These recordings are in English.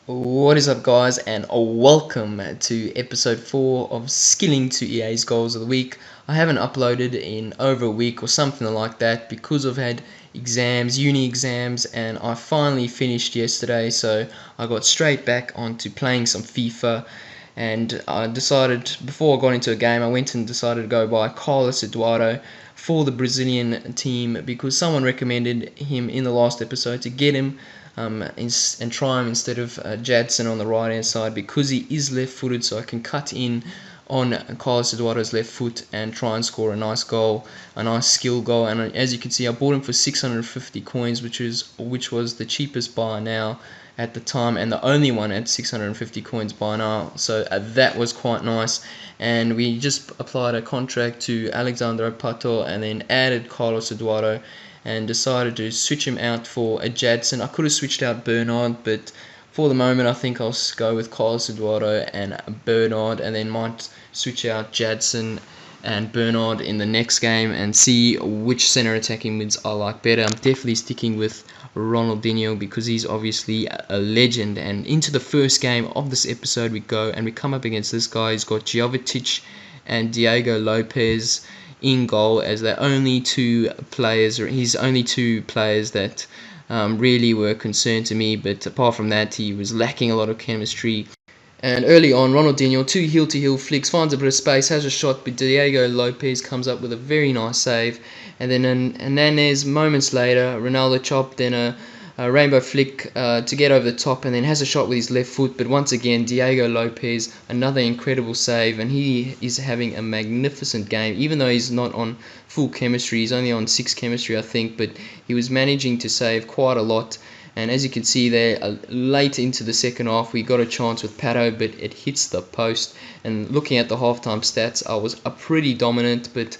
What is up, guys, and welcome to episode 4 of Skilling to EA's Goals of the Week. I haven't uploaded in over a week or something like that because I've had uni exams, and I finally finished yesterday, so I got straight back onto playing some FIFA. And I decided, before I got into a game, I went and decided to go buy Carlos Eduardo for the Brazilian team because someone recommended him in the last episode to get him and try him instead of Jadson on the right hand side because he is left footed, so I can cut in on Carlos Eduardo's left foot and try and score a nice goal, a nice skill goal. And as you can see, I bought him for 650 coins, which was the cheapest buy now at the time, and the only one at 650 coins by now, so that was quite nice. And we just applied a contract to Alexandre Pato and then added Carlos Eduardo and decided to switch him out for a Jadson. I could have switched out Bernard, but for the moment I think I'll go with Carlos Eduardo and Bernard, and then might switch out Jadson and Bernard in the next game and see which center attacking mids I like better. I'm definitely sticking with Ronaldinho because he's obviously a legend. And into the first game of this episode we go, and we come up against this guy. He's got Jovetic and Diego Lopez in goal as their only two players, or his only two players that really were concerned to me. But apart from that, he was lacking a lot of chemistry. And early on, Ronaldinho, two heel-to-heel flicks, finds a bit of space, has a shot, but Diego Lopez comes up with a very nice save. And then there's moments later, Ronaldo chopped, then a rainbow flick to get over the top, and then has a shot with his left foot. But once again, Diego Lopez, another incredible save, and he is having a magnificent game. Even though he's not on full chemistry, he's only on 6 chemistry, I think, but he was managing to save quite a lot. And as you can see there, late into the second half, we got a chance with Pato, but it hits the post. And looking at the halftime stats, I was pretty dominant, but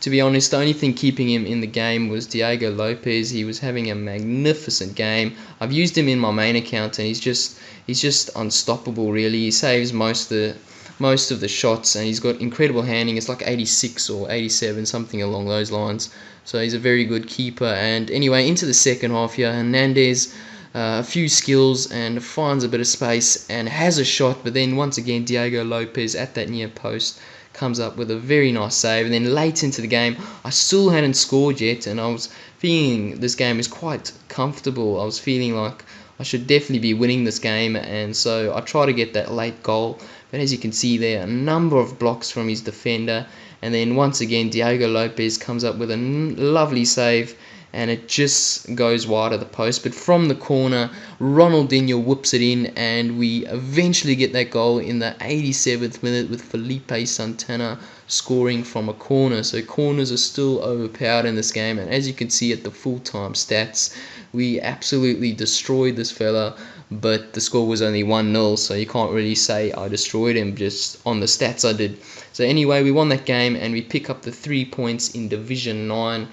to be honest, the only thing keeping him in the game was Diego Lopez. He was having a magnificent game. I've used him in my main account, and he's just unstoppable, really. He saves most of the shots, and he's got incredible handling. It's like 86 or 87, something along those lines. So he's a very good keeper. And anyway, into the second half here, Hernandez, a few skills and finds a bit of space and has a shot, but then once again Diego Lopez at that near post comes up with a very nice save. And then late into the game, I still hadn't scored yet, and I was feeling this game is quite comfortable. I was feeling like I should definitely be winning this game, and so I try to get that late goal. But as you can see there, a number of blocks from his defender, and then once again Diego Lopez comes up with a lovely save, and it just goes wide of the post. But from the corner, Ronaldinho whoops it in, and we eventually get that goal in the 87th minute with Felipe Santana scoring from a corner. So corners are still overpowered in this game, and as you can see at the full-time stats, we absolutely destroyed this fella. But the score was only 1-0, so you can't really say I destroyed him, just on the stats I did. So anyway, we won that game, and we pick up the 3 points in Division 9.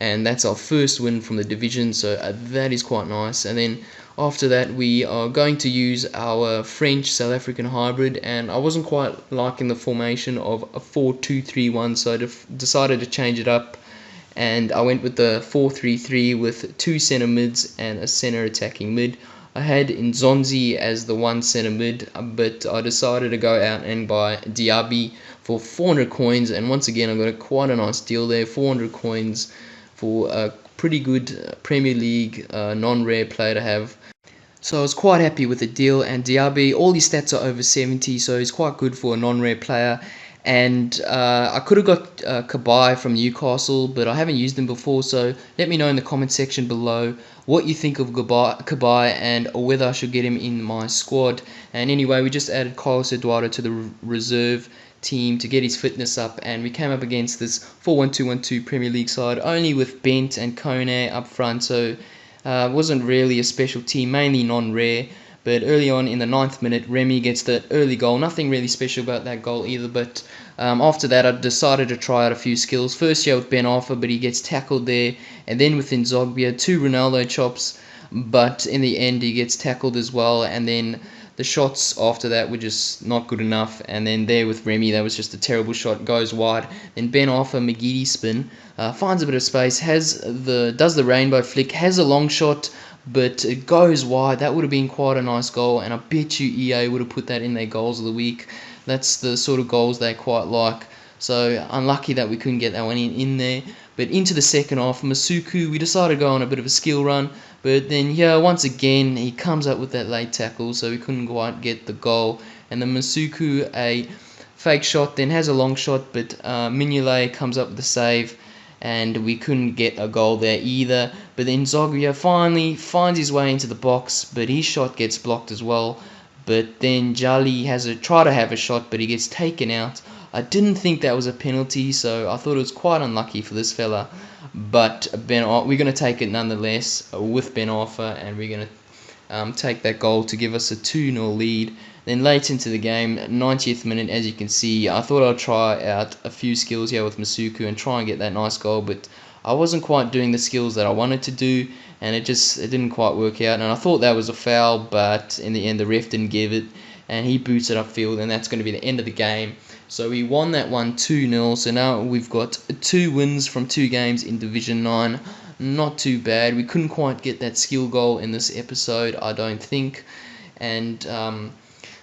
And that's our first win from the division, so that is quite nice. And then after that, we are going to use our French South African hybrid, and I wasn't quite liking the formation of a 4-2-3-1, so I decided to change it up, and I went with the 4-3-3 with 2 centre mids and a centre attacking mid. I had Nzonzi as the 1 centre mid, but I decided to go out and buy Diaby for 400 coins, and once again I got quite a nice deal there, 400 coins for a pretty good Premier League non-rare player to have. So I was quite happy with the deal. And Diaby, all his stats are over 70, so he's quite good for a non-rare player. And I could have got Cabaye from Newcastle, but I haven't used him before, so let me know in the comment section below what you think of Cabaye and whether I should get him in my squad. And anyway, we just added Carlos Eduardo to the reserve team to get his fitness up, and we came up against this 4-1-2-1-2 Premier League side only with Bent and Kone up front, so it wasn't really a special team, mainly non-rare. But early on in the 9th minute, Remy gets the early goal. Nothing really special about that goal either, but after that I decided to try out a few skills. First year with Ben Arfa, but he gets tackled there, and then with Nzogbia, 2 Ronaldo chops, but in the end he gets tackled as well. And then the shots after that were just not good enough, and then there with Remy, that was just a terrible shot, goes wide. Then Ben Arfa, McGeady spin, finds a bit of space, does the rainbow flick, has a long shot, but it goes wide. That would have been quite a nice goal, and I bet you EA would have put that in their goals of the week. That's the sort of goals they quite like. So unlucky that we couldn't get that one in there. But into the second half, Masuku, we decided to go on a bit of a skill run. But then, yeah, once again, he comes up with that late tackle, so we couldn't quite get the goal. And then Masuku, a fake shot, then has a long shot, but Mignolet comes up with the save, and we couldn't get a goal there either. But then Zogria finally finds his way into the box, but his shot gets blocked as well. But then Jali has a try to have a shot, but he gets taken out. I didn't think that was a penalty, so I thought it was quite unlucky for this fella. But we're going to take it nonetheless with Ben Arfa, and we're going to take that goal to give us a 2-0 lead. Then late into the game, 90th minute, as you can see, I thought I'd try out a few skills here with Masuku and try and get that nice goal, but I wasn't quite doing the skills that I wanted to do, and it didn't quite work out. And I thought that was a foul, but in the end the ref didn't give it, and he boots it upfield, and that's going to be the end of the game. So we won that one 2-0. So now we've got 2 wins from 2 games in Division 9. Not too bad. We couldn't quite get that skill goal in this episode, I don't think. And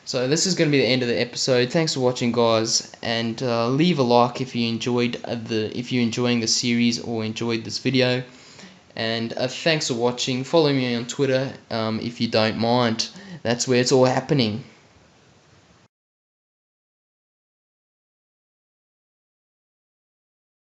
so this is going to be the end of the episode. Thanks for watching, guys, and leave a like if you enjoying the series or enjoyed this video. And thanks for watching. Follow me on Twitter if you don't mind. That's where it's all happening.